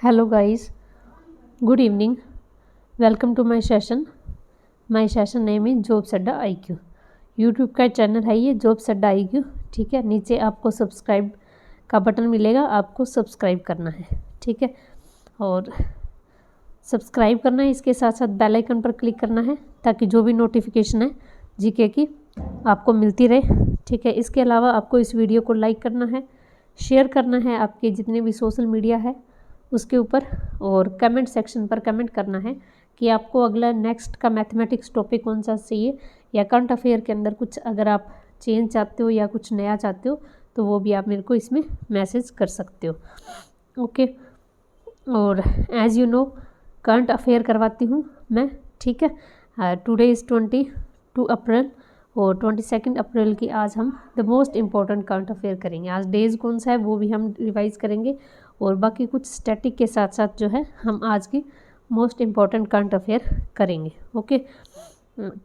Hello guys, good evening. Welcome to my session. My session name is jobs अड्डा IQ. YouTube का channel है ये jobs अड्डा IQ. ठीक है, नीचे आपको सब्सक्राइब का बटन मिलेगा, आपको सब्सक्राइब करना है. ठीक है, और सब्सक्राइब करना है, इसके साथ साथ बेल आइकन पर क्लिक करना है ताकि जो भी नोटिफिकेशन है जीके की आपको मिलती रहे. ठीक है, इसके अलावा आपको इस वीडियो को लाइक करना है, शेयर करना है आपके जितने भी सोशल मीडिया है उसके ऊपर, और कमेंट सेक्शन पर कमेंट करना है कि आपको अगला नेक्स्ट का मैथमेटिक्स टॉपिक कौन सा चाहिए, या करंट अफेयर के अंदर कुछ अगर आप चेंज चाहते हो या कुछ नया चाहते हो तो वो भी आप मेरे को इसमें मैसेज कर सकते हो. ओके, और as you know current affair करवाती हूँ मैं. ठीक है, टुडे इज़ 22 अप्रैल और 22 अप्रैल की आज हम the most important current affair करेंगे. आज डेज़ कौन सा है वो भी हम रिवाइज़ करेंगे, और बाकी कुछ स्टैटिक के साथ साथ जो है हम आज की मोस्ट इम्पॉर्टेंट करंट अफेयर करेंगे. ओके,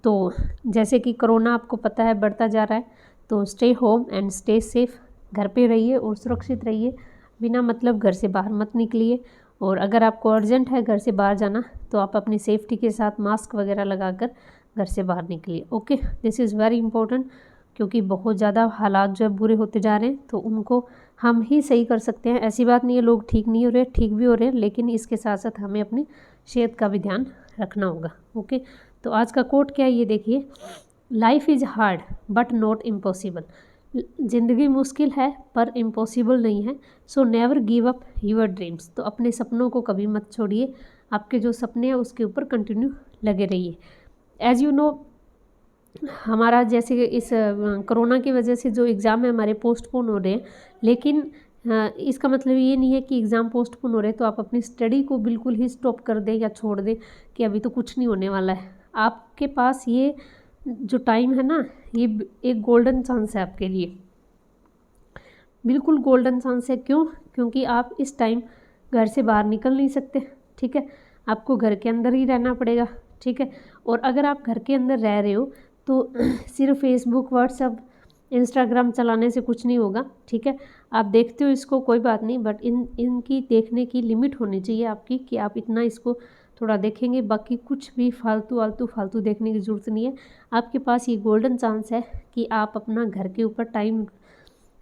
तो जैसे कि कोरोना आपको पता है बढ़ता जा रहा है, तो stay home and stay safe. घर पे रहिए और सुरक्षित रहिए, बिना मतलब घर से बाहर मत निकलिए, और अगर आपको अर्जेंट है घर से बाहर जाना तो आप अपनी सेफ्टी के साथ मास्क वगैरह लगाकर घर से बाहर निकलिए. Okay, this is very important, क्योंकि बहुत ज़्यादा हालात जो है बुरे होते जा रहे हैं, तो उनको हम ही सही कर सकते हैं. ऐसी बात नहीं है लोग ठीक नहीं हो रहे, ठीक भी हो रहे हैं, लेकिन इसके साथ साथ हमें अपनी सेहत का भी ध्यान रखना होगा. ओके, तो आज का कोट क्या है ये देखिए. Life is hard but not impossible. ज़िंदगी मुश्किल है पर इम्पॉसिबल नहीं है. So never give up your dreams. तो अपने सपनों को कभी मत छोड़िए, आपके जो सपने हैं उसके ऊपर कंटिन्यू लगे रहिए. एज़ यू नो हमारा जैसे इस कोरोना की वजह से जो एग्ज़ाम है हमारे पोस्टपोन हो रहे हैं, लेकिन इसका मतलब ये नहीं है कि एग्ज़ाम पोस्टपोन हो रहे हैं तो आप अपनी स्टडी को बिल्कुल ही स्टॉप कर दें या छोड़ दें कि अभी तो कुछ नहीं होने वाला है. आपके पास ये जो टाइम है ना, ये एक गोल्डन चांस है आपके लिए, बिल्कुल गोल्डन चांस है. क्यों? क्योंकि आप इस टाइम घर से बाहर निकल नहीं सकते. ठीक है, आपको घर के अंदर ही रहना पड़ेगा. ठीक है, और अगर आप घर के अंदर रह रहे हो तो सिर्फ फेसबुक, व्हाट्सएप, इंस्टाग्राम चलाने से कुछ नहीं होगा. ठीक है, आप देखते हो इसको कोई बात नहीं, बट इनकी देखने की लिमिट होनी चाहिए आपकी, कि आप इतना इसको थोड़ा देखेंगे, बाकी कुछ भी फालतू देखने की ज़रूरत नहीं है. आपके पास ये गोल्डन चांस है कि आप अपना घर के ऊपर टाइम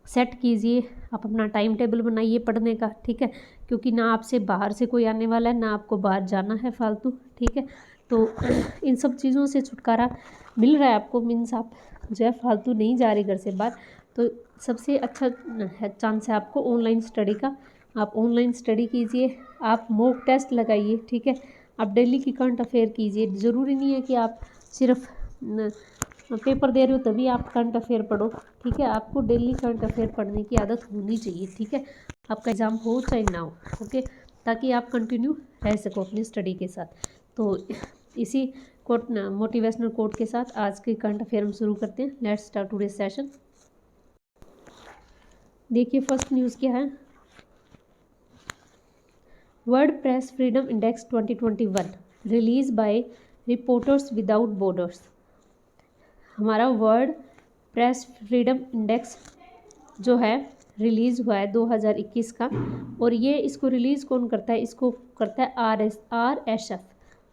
सेट कीजिए, आप अपना टाइम टेबल बनाइए पढ़ने का. ठीक है, क्योंकि ना आपसे बाहर से कोई आने वाला है, ना आपको बाहर जाना है फालतू. ठीक है, तो इन सब चीज़ों से छुटकारा मिल रहा है आपको, मीन्स आप जो है फालतू नहीं जा रहे घर से बाहर. तो सबसे अच्छा चांस है आपको ऑनलाइन स्टडी का. आप ऑनलाइन स्टडी कीजिए, आप मॉक टेस्ट लगाइए. ठीक है, आप डेली की करंट अफेयर कीजिए. ज़रूरी नहीं है कि आप सिर्फ पेपर दे रहे हो तभी आप करंट अफेयर पढ़ो. ठीक है, आपको डेली करंट अफेयर पढ़ने की आदत होनी चाहिए. ठीक है, आपका एग्ज़ाम हो चाहे ना हो. ओके, ताकि आप कंटिन्यू रह सको अपनी स्टडी के साथ. तो इसी कोट मोटिवेशनल कोट के साथ आज के करंट अफेयर हम शुरू करते हैं. Let's start today session. देखिए फर्स्ट न्यूज़ क्या है. World press freedom index 2021 release by reporters without borders. हमारा वर्ल्ड प्रेस फ्रीडम इंडेक्स जो है रिलीज़ हुआ है 2021 का, और ये इसको रिलीज़ कौन करता है? इसको करता है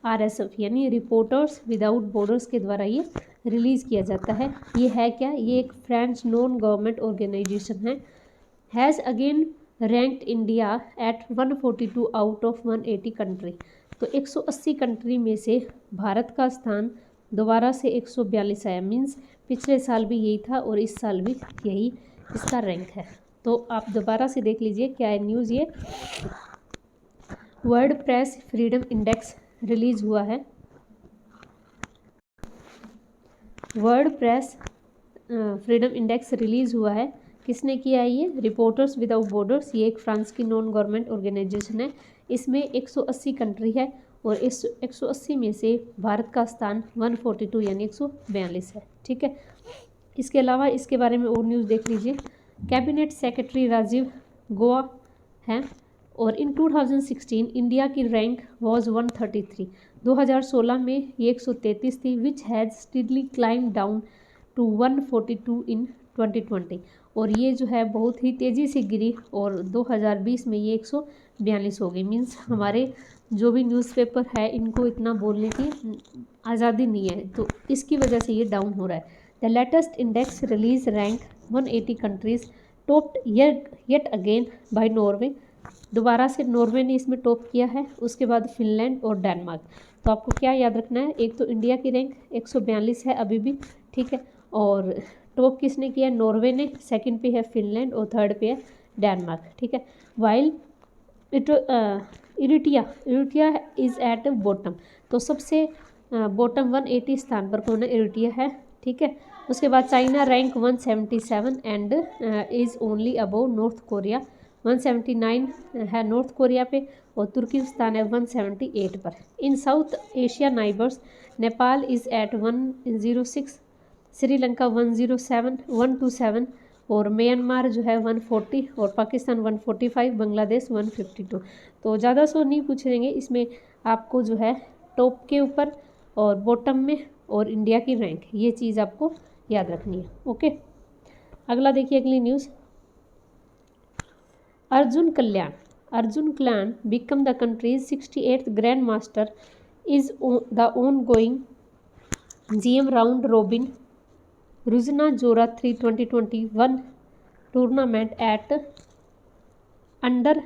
RSF यानी रिपोर्टर्स विदाउट बॉर्डर्स के द्वारा ये रिलीज़ किया जाता है. ये है क्या? ये एक फ्रेंच नॉन गवर्नमेंट ऑर्गेनाइजेशन है. Has again ranked India at 142 out of 180 country. तो 180 कंट्री में से भारत का स्थान दोबारा से 142 आया. मीन्स पिछले साल भी यही था और इस साल भी यही इसका रैंक है. तो आप दोबारा से देख लीजिए क्या है न्यूज़. ये world press freedom index release हुआ है. World press freedom index release हुआ है. किसने किया है? ये रिपोर्टर्स विदाउट बॉर्डर्स. ये एक फ्रांस की नॉन गवर्नमेंट ऑर्गेनाइजेशन है. इसमें 180 कंट्री है और इस 180 में से भारत का स्थान 142 यानी 142 है. ठीक है, इसके अलावा इसके बारे में और न्यूज़ देख लीजिए. कैबिनेट सेक्रेटरी राजीव गोवा हैं, और इन 2016 इंडिया की रैंक वॉज 133. 2016 में ये 133 थी, which has steadily climb down to 142 in 2020. और ये जो है बहुत ही तेज़ी से गिरी और 2020 में ये 42 हो गई। मीन्स हमारे जो भी न्यूज़पेपर है इनको इतना बोलने की आज़ादी नहीं है, तो इसकी वजह से ये डाउन हो रहा है। The latest index release rank 180 countries topped yet again by Norway. दोबारा से नॉर्वे ने इसमें टॉप किया है, उसके बाद फिनलैंड और डेनमार्क। तो आपको क्या याद रखना है, एक तो इंडिया की रैंक 142 है अभी भी, ठीक है, और टॉप किसने किया है, नॉर्वे ने, सेकंड पे है फिनलैंड और थर्ड पे है डेनमार्क, ठीक है। वाइल इरिटिया इज़ एट बॉटम, तो सबसे बॉटम 180 स्थान पर कौन है, इरिटिया है, ठीक है। उसके बाद China rank 177 and is only above north Korea, 179 है नॉर्थ कोरिया पे, और तुर्किस्तान है 178 पर। In South Asia neighbours Nepal is at 106, Sri 127 और म्यांमार जो है 140 और पाकिस्तान 145, बांग्लादेश 152। तो ज़्यादा सो नहीं पूछेंगे इसमें, आपको जो है टॉप के ऊपर और बॉटम में और इंडिया की रैंक, ये चीज़ आपको याद रखनी है। ओके, अगला देखिए, अगली news. Arjun Kalyan become the countries 68th grand master is the ongoing GM round robin Rujna Zora 3 2021 tournament at under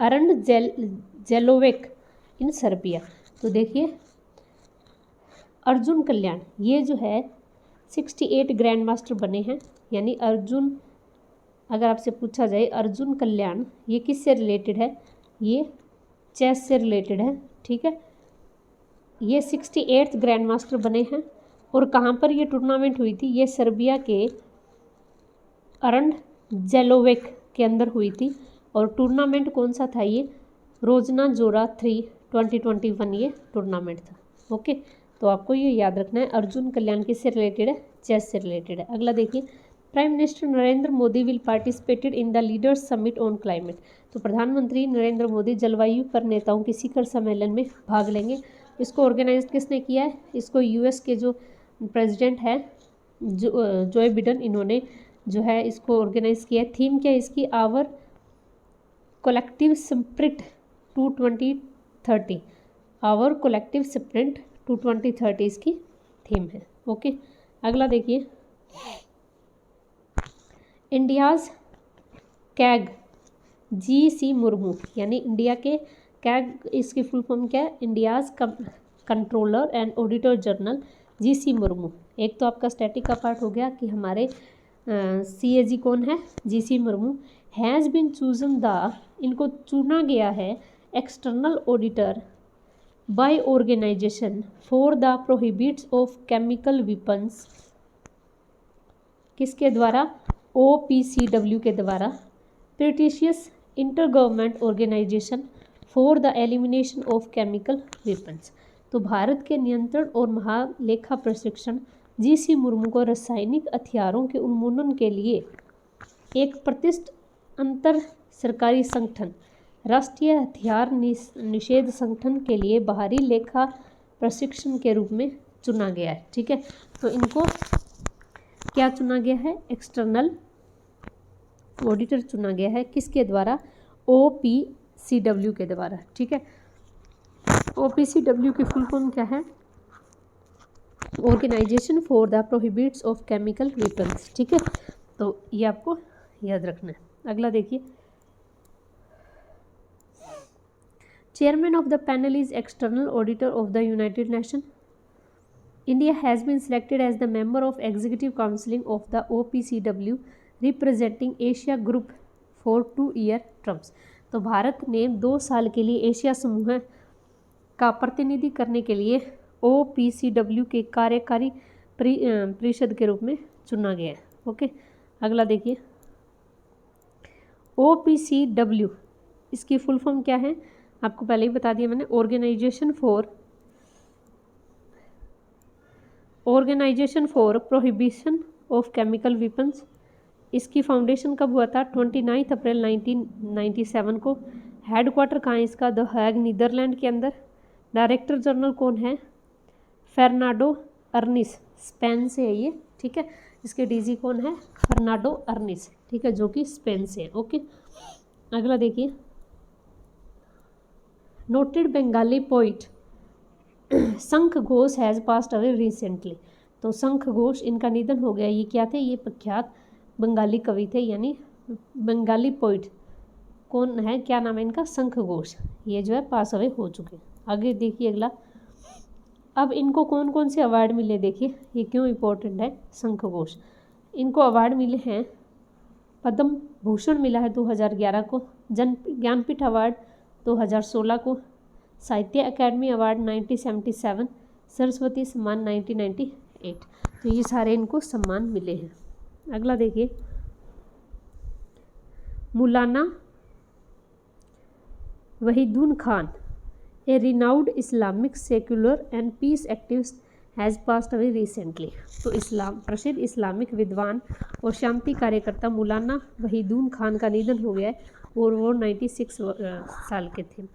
Arand जेलोवेक in Serbia. तो देखिए अर्जुन कल्याण ये जो है 68 ग्रैंड मास्टर बने हैं, यानी अर्जुन, अगर आपसे पूछा जाए अर्जुन कल्याण ये किससे रिलेटेड है, ये चेस से रिलेटेड है, ठीक है। ये 68th ग्रैंड मास्टर बने हैं, और कहाँ पर ये टूर्नामेंट हुई थी, ये सर्बिया के अरंड जेलोवेक के अंदर हुई थी, और टूर्नामेंट कौन सा था, ये रोजना जोरा 3 2021 ये टूर्नामेंट था। ओके, तो आपको ये याद रखना है, अर्जुन कल्याण किससे रिलेटेड है, चेस से रिलेटेड है। अगला देखिए, prime minister Narendra Modi will participated in the leaders summit on climate. तो प्रधानमंत्री नरेंद्र मोदी जलवायु पर नेताओं के शिखर सम्मेलन में भाग लेंगे। इसको ऑर्गेनाइज किसने किया है, इसको यूएस के जो प्रेसिडेंट है जो बिडेन, इन्होंने जो है इसको ऑर्गेनाइज किया है। थीम क्या है इसकी, our collective spirit to 2030, our collective spirit to 2030 इसकी थीम है। ओके, अगला देखिए, इंडियाज़ कैग GC मुर्मू, यानी इंडिया के कैग, इसकी फुल फॉर्म क्या है, India's controller and auditor general GC Murmu. एक तो आपका स्टैटिक का पार्ट हो गया कि हमारे CAG कौन है, GC Murmu has been chosen the, इनको चुना गया है external auditor by organisation for the prohibits of chemical weapons, किसके द्वारा, OPCW के द्वारा, prestigious inter government organisation for the elimination of chemical weapons. तो भारत के नियंत्रण और महालेखा प्रशिक्षण GC मुर्मू को रासायनिक हथियारों के उन्मूलन के लिए एक प्रतिष्ठित अंतर सरकारी संगठन राष्ट्रीय हथियार निषेध संगठन के लिए बाहरी लेखा प्रशिक्षण के रूप में चुना गया है, ठीक है। तो इनको क्या चुना गया है, एक्सटर्नल ऑडिटर चुना गया है, किसके द्वारा, OPCW के द्वारा, ठीक है। OPCW की फुल फॉर्म क्या है, organisation for the prohibits of chemical weapons, ठीक है। तो ये आपको याद रखना है। अगला देखिए, chairman of the panel is external auditor of the United nation. India has been selected as the member of Executive Council of the OPCW representing Asia Group for 2-year terms। तो भारत ने 2 साल के लिए एशिया समूह का प्रतिनिधि करने के लिए OPCW के कार्यकारी परिषद के रूप में चुना गया है। ओके, अगला देखिए, OPCW इसकी फुल फॉर्म क्या है, आपको पहले ही बता दिया मैंने, organisation for prohibition of chemical weapons. इसकी फाउंडेशन कब हुआ था, 29 अप्रैल 1997 को। हेडक्वार्टर कहाँ है इसका, द हैग नीदरलैंड के अंदर। डायरेक्टर जनरल कौन है, फेर्नांडो अर्निस, स्पेन से है ये, ठीक है। इसके डीजी कौन है? फर्नांडो अर्निस, ठीक है, जो कि स्पेन से है। ओके, अगला देखिए, नोटेड बंगाली पोइट शंख Ghosh has passed away recently. तो शंख घोष, इनका निधन हो गया। ये क्या थे? ये प्रख्यात बंगाली कवि थे, यानी बंगाली पोइट कौन है, क्या नाम है इनका? शंख घोष। ये जो है पास अवे हो चुके। आगे देखिए अगला, अब इनको कौन कौन से अवार्ड मिले देखिए, ये क्यों इम्पोर्टेंट है। शंख घोष, इनको अवार्ड मिले हैं, पद्म भूषण मिला है 2011 को, जन ज्ञानपीठ अवार्ड 2016 को, साहित्य अकादमी अवार्ड 1977, सरस्वती सम्मान 1998। तो ये सारे इनको सम्मान मिले हैं। अगला देखिए, Maulana Wahiduddin Khan, a renowned Islamic secular and peace activist has passed away recently. तो प्रसिद्ध इस्लामिक विद्वान और शांति कार्यकर्ता मौलाना वहीदुन खान का निधन हो गया है और वो 96 साल के थे।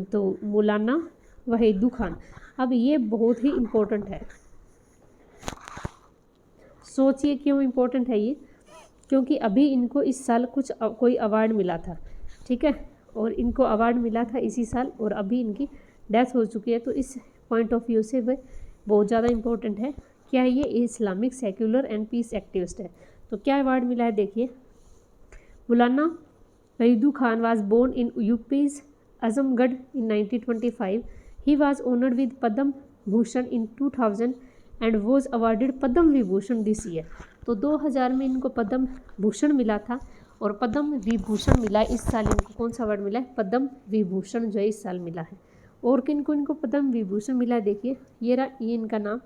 तो मौलाना वहीदुन खान, अब ये बहुत ही इम्पोर्टेंट है। सोचिए क्यों इम्पोर्टेंट है ये, क्योंकि अभी इनको इस साल कोई अवार्ड मिला था, ठीक है, और इनको अवार्ड मिला था इसी साल और अभी इनकी डेथ हो चुकी है। तो इस पॉइंट ऑफ व्यू से वह बहुत ज़्यादा इम्पोर्टेंट है। क्या ये Islamic secular and peace activist है। तो क्या अवार्ड मिला है देखिए, Maulana Wahiduddin Khan was born in UP's Azamgarh in 1925। He was honoured with Padma Bhushan in 2000 and was awarded Padma Vibhushan this year. तो 2000 में इनको पद्म भूषण मिला था और पद्म विभूषण मिला इस साल। इनको कौन सा अवार्ड मिला है? पद्म विभूषण जो है इस साल मिला है। और किन को इनको पद्म विभूषण मिला है देखिए, ये इनका नाम,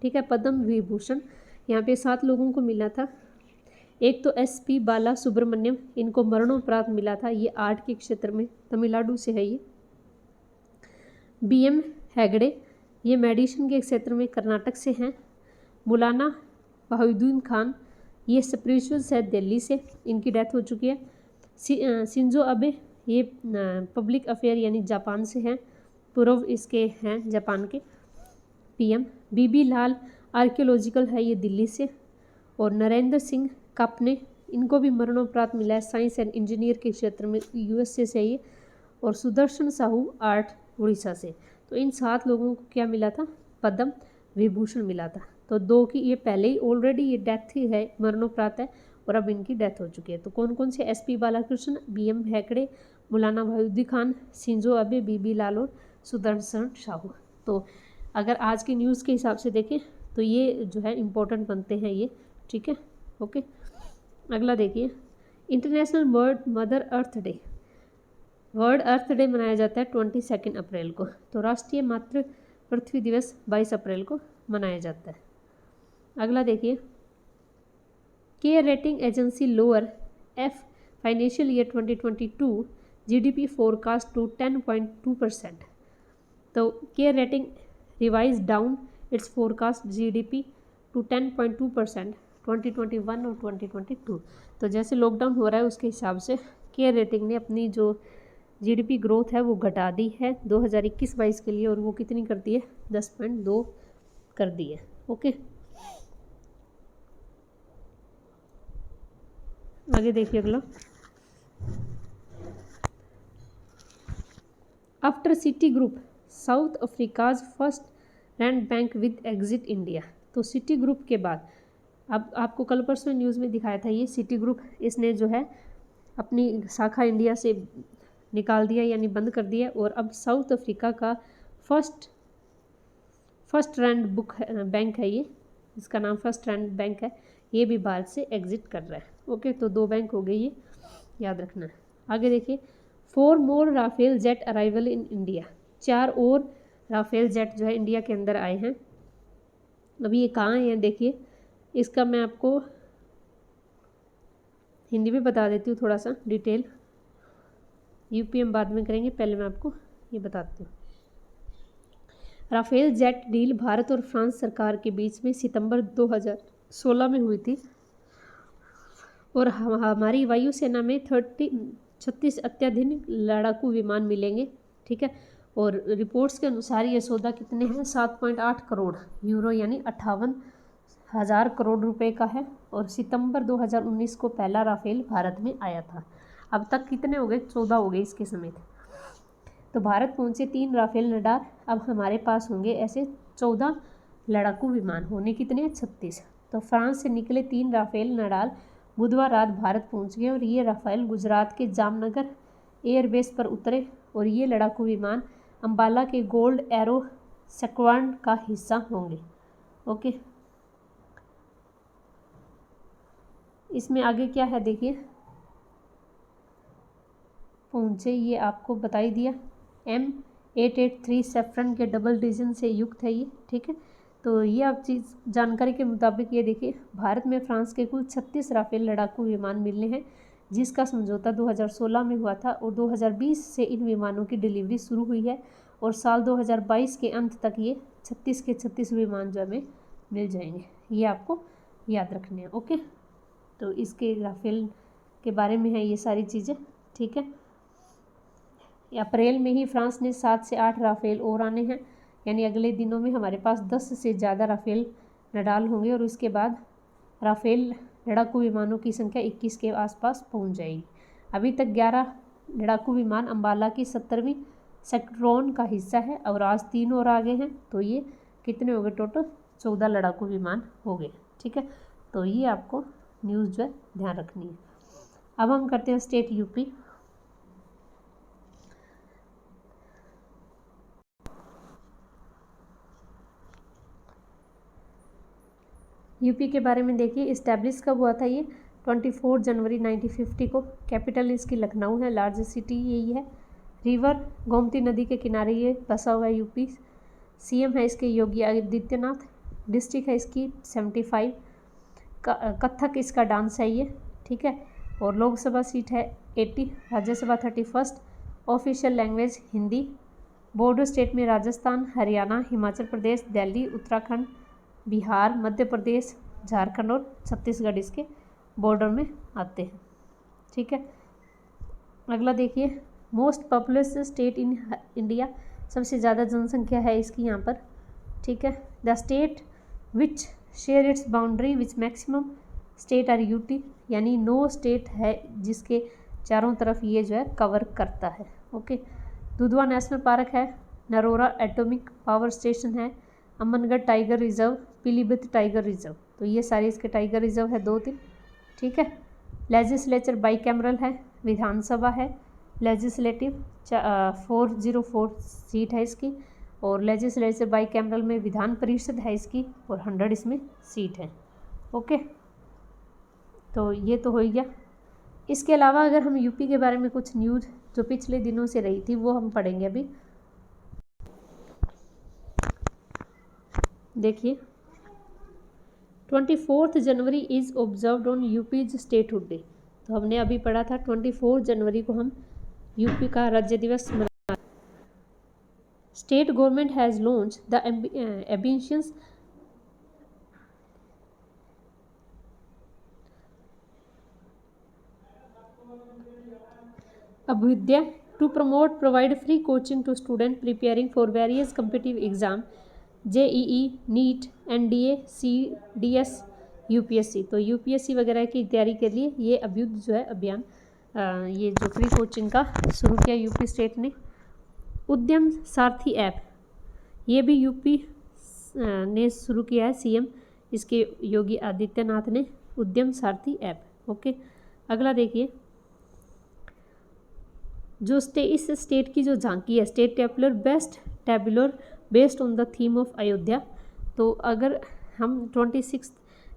ठीक है, पद्म विभूषण यहाँ पे 7 लोगों को मिला था। एक तो SP बाला सुब्रमण्यम, इनको मरणोपरांत मिला था। ये आर्ट के क्षेत्र में तमिलनाडु से है। ये BM हेगड़े, ये मेडिसिन के क्षेत्र में कर्नाटक से हैं। मौलाना वहीदुन खान, ये स्पिरिचुअल से दिल्ली से, इनकी डेथ हो चुकी है। शिंजो अबे, ये पब्लिक अफेयर यानी जापान से हैं, पूर्व इसके हैं जापान के PM। BB लाल आर्कियोलॉजिकल है, ये दिल्ली से। और नरेंद्र सिंह कापने, इनको भी मरणोपरांत मिला है, साइंस एंड इंजीनियर के क्षेत्र में, USA से ये। और सुदर्शन साहू आर्ट, उड़ीसा से। तो इन 7 लोगों को क्या मिला था? पद्म विभूषण मिला था। तो 2 की ये पहले ही ऑलरेडी ये डेथ ही है, मरणोपरांत है, और अब इनकी डेथ हो चुकी है। तो कौन कौन से? SP बालाकृष्ण, BM हेगड़े, मौलाना Wahiduddin Khan, Shinzo Abe, BB लाल और सुदर्शन साहू। तो अगर आज की न्यूज़ के हिसाब से देखें तो ये जो है इम्पोर्टेंट बनते हैं ये, ठीक है, ओके। अगला देखिए, international world mother earth day. World earth day मनाया जाता है 22 अप्रैल को। तो राष्ट्रीय मातृ पृथ्वी दिवस 22 अप्रैल को मनाया जाता है। अगला देखिए, care rating agency lower F financial year 2022 GDP forecast to 10.2%। तो care rating revise down its forecast GDP to 10.2% 2021 और 2022। तो जैसे लॉकडाउन हो रहा है उसके हिसाब से केयर रेटिंग ने अपनी जो GDP ग्रोथ है वो घटा दी है 2021-22 के लिए, और वो कितनी कर दी है? 10.2 कर दी है, ओके। आगे देखिए अगला, after Citigroup South Africa's FirstRand bank with exit India. तो सिटी ग्रुप के बाद, अब आपको कल परसों न्यूज़ में दिखाया था, ये सिटी ग्रुप इसने जो है अपनी शाखा इंडिया से निकाल दिया यानी बंद कर दिया, और अब साउथ अफ्रीका का फर्स्ट रैंड बैंक है ये, इसका नाम फर्स्ट रैंड बैंक है, ये भी भारत से एग्जिट कर रहा है, ओके। तो 2 बैंक हो गए, ये याद रखना है। आगे देखिए, 4 more Rafale jet arrival in India. 4 और राफेल जेट जो है इंडिया के अंदर आए हैं। अभी ये कहाँ हैं देखिए, इसका मैं आपको हिंदी में बता देती हूँ थोड़ा सा डिटेल, यूपी हम बाद में करेंगे, पहले मैं आपको ये बताती हूँ। राफेल जेट डील भारत और फ्रांस सरकार के बीच में सितंबर 2016 में हुई थी, और हमारी वायुसेना में 36 अत्याधुनिक लड़ाकू विमान मिलेंगे, ठीक है। और रिपोर्ट्स के अनुसार ये सौदा कितने हैं? 7.8 करोड़ यूरो यानी 1000 करोड़ रुपए का है और सितंबर 2019 को पहला राफेल भारत में आया था। अब तक कितने हो गए? 14 हो गए इसके समेत। तो भारत पहुंचे 3 राफेल रडार। अब हमारे पास होंगे ऐसे 14 लड़ाकू विमान, होने कितने? 36। तो फ्रांस से निकले 3 राफेल रडार बुधवार रात भारत पहुंच गए और ये राफेल गुजरात के जामनगर एयरबेस पर उतरे और ये लड़ाकू विमान अंबाला के गोल्ड एरो स्क्वाड्रन का हिस्सा होंगे। ओके, इसमें आगे क्या है देखिए, पहुंचे ये आपको बता ही दिया। M883 सेफ्रन के डबल डिजन से युक्त है ये, ठीक है। तो ये आप चीज़ जानकारी के मुताबिक ये देखिए, भारत में फ्रांस के कुल 36 राफेल लड़ाकू विमान मिलने हैं, जिसका समझौता 2016 में हुआ था और 2020 से इन विमानों की डिलीवरी शुरू हुई है और साल 2022 के अंत तक ये 36 के 36 विमान जो हमें मिल जाएंगे। ये आपको याद रखने हैं। ओके, तो इसके राफेल के बारे में है ये सारी चीज़ें, ठीक है। अप्रैल में ही फ्रांस ने 7 से 8 राफेल और आने हैं, यानी अगले दिनों में हमारे पास 10 से ज़्यादा राफेल रडार होंगे और उसके बाद राफेल लड़ाकू विमानों की संख्या 21 के आसपास पहुंच जाएगी। अभी तक 11 लड़ाकू विमान अंबाला की 17वीं स्क्वाड्रन का हिस्सा है और आज 3 और आ गए हैं, तो ये कितने हो गए? टोटल 14 लड़ाकू विमान हो गए, ठीक है। तो ये आपको न्यूज़ जो है ध्यान रखनी है। अब हम करते हैं स्टेट यूपी। यूपी के बारे में देखिए, इस्टेब्लिश कब हुआ था ये? 24 जनवरी 1950 को। कैपिटल इसकी लखनऊ है, लार्जेस्ट सिटी यही है। रिवर गोमती नदी के किनारे ये बसा हुआ है यूपी। सीएम है इसके योगी आदित्यनाथ। डिस्ट्रिक्ट है इसकी 75। कथक इसका डांस है ये, ठीक है। और लोकसभा सीट है 80, Rajya Sabha 31। Official language Hindi. Border state में राजस्थान, हरियाणा, हिमाचल प्रदेश, दिल्ली, उत्तराखंड, बिहार, मध्य प्रदेश, झारखंड और छत्तीसगढ़ इसके बॉर्डर में आते हैं, ठीक है। अगला देखिए, most populous state in India, सबसे ज़्यादा जनसंख्या है इसकी यहाँ पर, ठीक है। The state which share its boundary which maximum state or UT, यानी 9 स्टेट है जिसके चारों तरफ ये जो है कवर करता है। ओके, दुधवा नेशनल पार्क है, नरोरा एटॉमिक पावर स्टेशन है, Amangarh tiger reserve, Pilibhit tiger reserve, तो ये सारे इसके टाइगर रिजर्व है 2-3, ठीक है। लेजिस्लेचर बाईकैमरल है, विधानसभा है लेजिस्लेटिव 404 सीट है इसकी, और लेजिस्लेचर बाईकैमरल में विधान परिषद है इसकी और 100 इसमें सीट है। ओके, तो ये तो हो ही गया। इसके अलावा अगर हम यूपी के बारे में कुछ न्यूज़ जो पिछले दिनों से रही थी वो हम पढ़ेंगे अभी। देखिए, 24 जनवरी is observed on यूपीज statehood day, तो हमने अभी पढ़ा था 24 जनवरी को हम यूपी का राज्य दिवस मना। State government has launch the ambitious Abhyuday to promote provide free coaching to student preparing for various competitive exam JEE, NEET, NDA, CDS, UPSC, तो UPSC वगैरह की तैयारी के लिए ये अभ्युदय जो है अभियान, ये जो फ्री कोचिंग का शुरू किया यूपी स्टेट ने। उद्यम सारथी ऐप, ये भी यूपी ने शुरू किया है, CM इसके योगी आदित्यनाथ ने, उद्यम सारथी ऐप। ओके, अगला देखिए, जो इस स्टेट की जो झांकी है, state tabular best tabular based on the theme of Ayodhya, तो अगर हम 26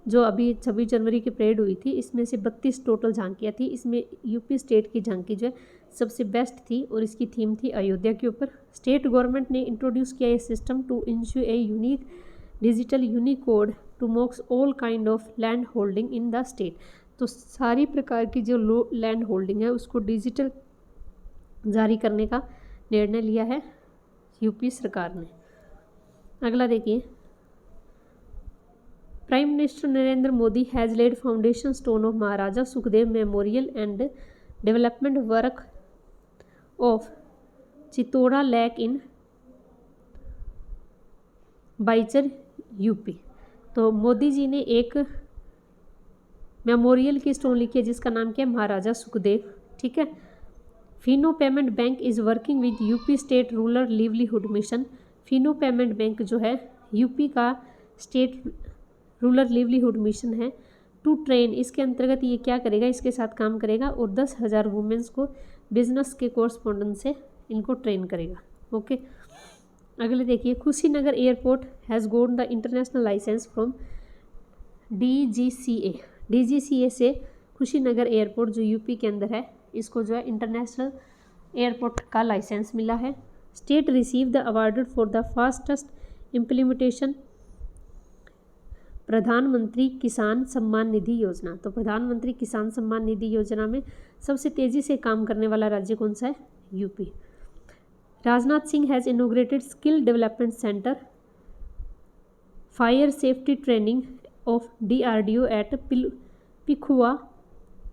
जो अभी 26 जनवरी की परेड हुई थी इसमें से 32 टोटल झांकियाँ थी, इसमें यूपी स्टेट की झांकी जो है सबसे बेस्ट थी और इसकी थीम थी अयोध्या के ऊपर। स्टेट गवर्नमेंट ने इंट्रोड्यूस किया ये system to ensure a unique digital unicode to mocks all kind of land holding in the state, तो सारी प्रकार की जो लैंड होल्डिंग है उसको डिजिटल जारी करने का निर्णय लिया है यूपी सरकार ने। अगला देखिए, prime minister Narendra Modi has laid foundation stone of Maharaja Sukhdev memorial and development work of Chittaura lake in बाइचर यूपी, तो मोदी जी ने एक मेमोरियल की स्टोन लिखी है जिसका नाम क्या है, महाराजा सुखदेव। ठीक है। Fino payment bank is working with UP state rural livelihood mission. Fino payment bank जो है यूपी का स्टेट रूरल लिवलीहुड मिशन है। टू ट्रेन, इसके अंतर्गत ये क्या करेगा, इसके साथ काम करेगा और 10,000 वुमेंस को बिजनेस के कोर्सपोंडेंस से इनको ट्रेन करेगा। ओके। अगले देखिए, Kushinagar airport has gone the international licence from DGCA। DGCA से कुशीनगर एयरपोर्ट जो यूपी के अंदर है, इसको जो है इंटरनेशनल एयरपोर्ट का लाइसेंस मिला है। State receive the awarded for the fastest implementation प्रधानमंत्री किसान सम्मान निधि योजना। तो प्रधानमंत्री किसान सम्मान निधि योजना में सबसे तेज़ी से काम करने वाला राज्य कौन सा है, UP. Rajnath Singh has inaugurated skill development centre fire safety training of DRDO at Pilkhuwa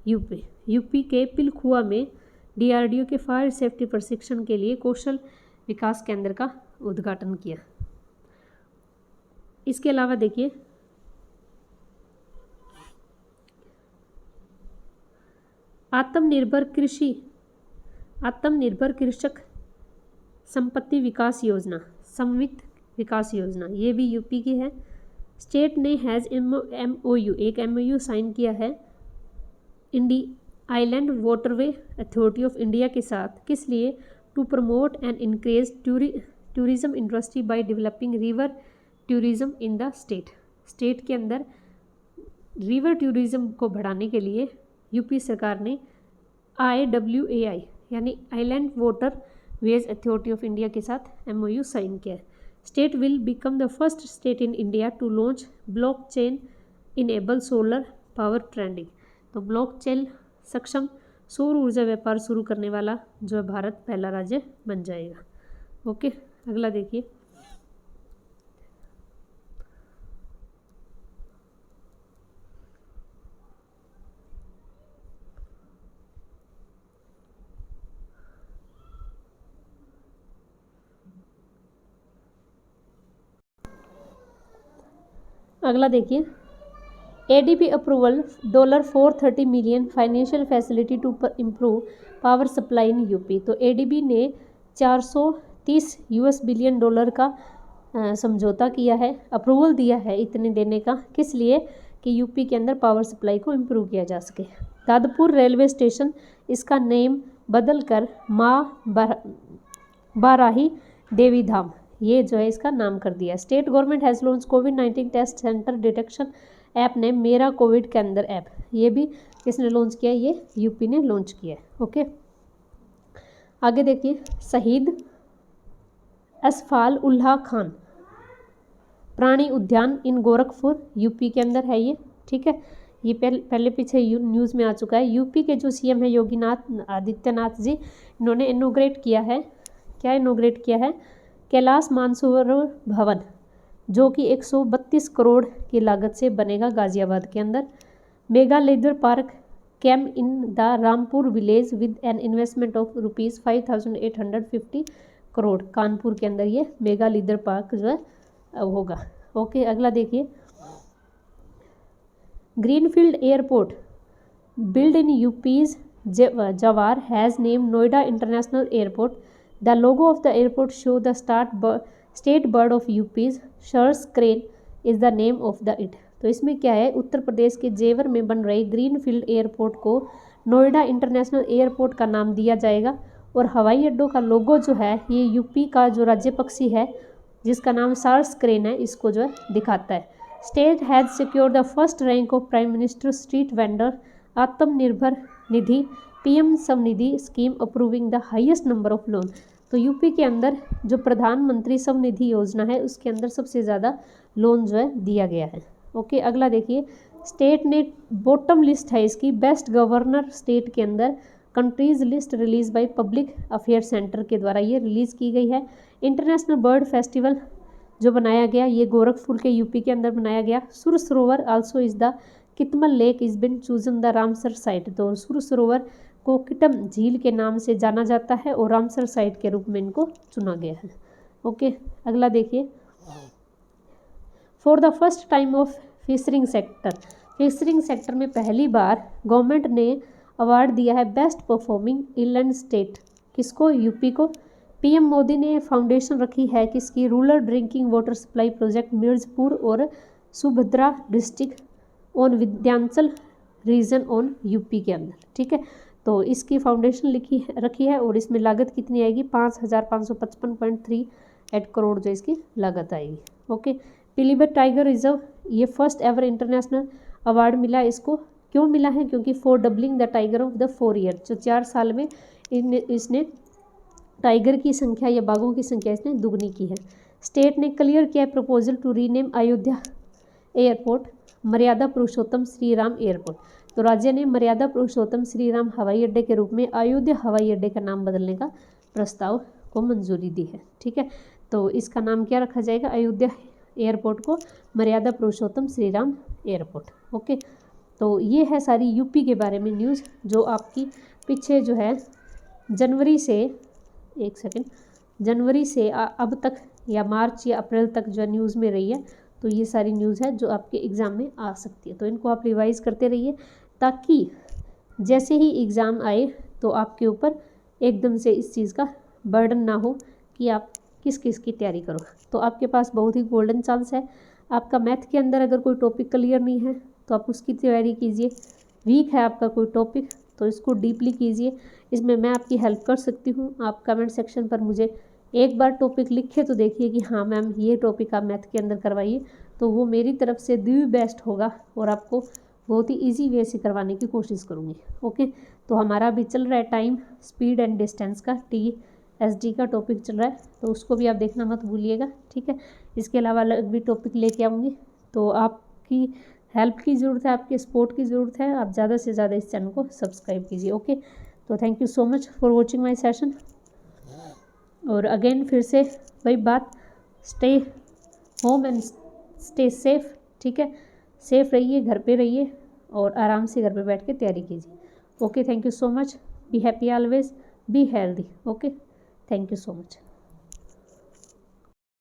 UP. UP के पिलखुआ में DRDO के फायर सेफ्टी प्रशिक्षण के लिए कौशल विकास केंद्र का उद्घाटन किया। इसके अलावा देखिए, आत्मनिर्भर कृषक संपत्ति विकास योजना, समवित विकास योजना, ये भी यूपी की है। स्टेट ने हैज़ MOU, एक MOU साइन किया है island waterway authority of India के साथ। किस लिए, to promote and increase tourism industry by developing river tourism in the state. State के अंदर रिवर टूरिज्म को बढ़ाने के लिए यूपी सरकार ने IWAI यानी island water ways authority of India के साथ MOU साइन किया है। State will become the first state in India to launch blockchain enable solar power trading. तो ब्लॉकचेन सक्षम सौर ऊर्जा व्यापार शुरू करने वाला जो है भारत पहला राज्य बन जाएगा। ओके। अगला देखिए, अगला देखिए, ADB approval $430 million financial facility to improve power supply in UP. तो ADB ने $430 बिलियन का समझौता किया है, अप्रूवल दिया है इतने देने का। किस लिए, कि यूपी के अंदर पावर सप्लाई को इम्प्रूव किया जा सके। दादपुर रेलवे स्टेशन, इसका नेम बदल कर माँ बाराही देवी धाम, ये जो है इसका नाम कर दिया। स्टेट गवर्नमेंट हैज़ लॉन्च कोविड-19 टेस्ट सेंटर डिटेक्शन ऐप ने मेरा कोविड के अंदर ऐप, ये भी किसने लॉन्च किया, ये यूपी ने लॉन्च किया है। ओके। आगे देखिए, शहीद असफाल उल्लाह खान प्राणी उद्यान इन गोरखपुर, यूपी के अंदर है ये। ठीक है। ये पहले पीछे न्यूज़ में आ चुका है। यूपी के जो CM है योगी आदित्यनाथ जी, इन्होंने इनोग्रेट किया है, क्या इनोग्रेट किया है, कैलाश मानसरोवर भवन, जो कि 132 करोड़ की लागत से बनेगा गाजियाबाद के अंदर। Mega leather park came in the Rampur village with an investment of ₹5,850 crore, Kanpur के अंदर ये मेगा लेदर पार्क जो है होगा। ओके। अगला देखिए, greenfield airport build in UP's Jewar has name Noida international airport. The logo of the airport show the state bird of UP's, sarus crane is the name of the it. तो इसमें क्या है, उत्तर प्रदेश के जेवर में बन रहे ग्रीनफील्ड एयरपोर्ट को नोएडा इंटरनेशनल एयरपोर्ट का नाम दिया जाएगा। और हवाई अड्डों का लोगो जो है ये यूपी का जो राज्य पक्षी है जिसका नाम सार्स क्रेन है, इसको जो है दिखाता है। State has secure the first rank of prime minister street vendor Atmanirbhar Nidhi PM Svanidhi scheme approving the highest number of loan. तो यूपी के अंदर जो प्रधानमंत्री स्वनिधि योजना है उसके अंदर सबसे ज़्यादा लोन जो है दिया गया है। ओके। अगला देखिए, स्टेट ने बॉटम लिस्ट है इसकी, बेस्ट गवर्नर स्टेट के अंदर countries list release by public affair centre के द्वारा ये रिलीज़ की गई है। इंटरनेशनल बर्ड फेस्टिवल जो बनाया गया ये गोरखपुर के यूपी के अंदर बनाया गया। Sur Sarovar also is the Keetham lake is been chosen the Ramsar site. तो सुर सरोवर को किटम झील के नाम से जाना जाता है और रामसर साइट के रूप में इनको चुना गया है। ओके। अगला देखिए, for the first time of fisheries sector, fisheries sector में पहली बार गवर्नमेंट ने अवार्ड दिया है बेस्ट परफॉर्मिंग इनलैंड स्टेट, किसको? यूपी को। पीएम मोदी ने फाउंडेशन रखी है किसकी? Rural drinking water supply project Mirzapur और Sonbhadra district on Vindhyachal region on UP के अंदर, ठीक है। तो इसकी फाउंडेशन रखी है और इसमें लागत कितनी आएगी? 5555.38 करोड़ जो इसकी लागत आएगी। ओके। पिलीभीत टाइगर रिजर्व, ये फर्स्ट एवर इंटरनेशनल अवार्ड मिला इसको। क्यों मिला है? क्योंकि for doubling the tiger of the 4 year, जो 4 साल में इसने टाइगर की संख्या या बाघों की संख्या इसने दुगनी की है। स्टेट ने क्लियर किया proposal to rename Ayodhya airport Maryada Purushottam Shri Ram airport. तो राज्य ने मर्यादा पुरुषोत्तम श्री राम हवाई अड्डे के रूप में अयोध्या हवाई अड्डे का नाम बदलने का प्रस्ताव को मंजूरी दी है, ठीक है। तो इसका नाम क्या रखा जाएगा? अयोध्या एयरपोर्ट को मर्यादा पुरुषोत्तम श्री राम एयरपोर्ट। ओके। तो ये है सारी यूपी के बारे में न्यूज़ जो आपकी पीछे जो है जनवरी से अब तक या मार्च या अप्रैल तक जो न्यूज़ में रही है। तो ये सारी न्यूज़ है जो आपके एग्ज़ाम में आ सकती है। तो इनको आप रिवाइज़ करते रहिए ताकि जैसे ही एग्ज़ाम आए तो आपके ऊपर एकदम से इस चीज़ का बर्डन ना हो कि आप किस किस की तैयारी करो। तो आपके पास बहुत ही गोल्डन चांस है। आपका मैथ के अंदर अगर कोई टॉपिक क्लियर नहीं है तो आप उसकी तैयारी कीजिए। वीक है आपका कोई टॉपिक तो इसको डीपली कीजिए। इसमें मैं आपकी हेल्प कर सकती हूँ। आप कमेंट सेक्शन पर मुझे एक बार टॉपिक लिखे तो देखिए कि हाँ मैम ये टॉपिक आप मैथ के अंदर करवाइए, तो वो मेरी तरफ से दी बेस्ट होगा और आपको बहुत ही इजी वे से करवाने की कोशिश करूँगी। ओके। तो हमारा अभी चल रहा है टाइम स्पीड एंड डिस्टेंस का, TSD का टॉपिक चल रहा है, तो उसको भी आप देखना मत भूलिएगा, ठीक है। इसके अलावा अलग भी टॉपिक लेके आऊँगी। तो आपकी हेल्प की ज़रूरत है, आपके सपोर्ट की ज़रूरत है। आप ज़्यादा से ज़्यादा इस चैनल को सब्सक्राइब कीजिए। ओके। तो thank you so much for watching my session. और अगेन फिर से वही बात, stay home and stay safe, ठीक है। सेफ रहिए, घर पे रहिए और आराम से घर पे बैठ के तैयारी कीजिए। Okay. Thank you so much. Be happy always, be healthy. Okay. Thank you so much.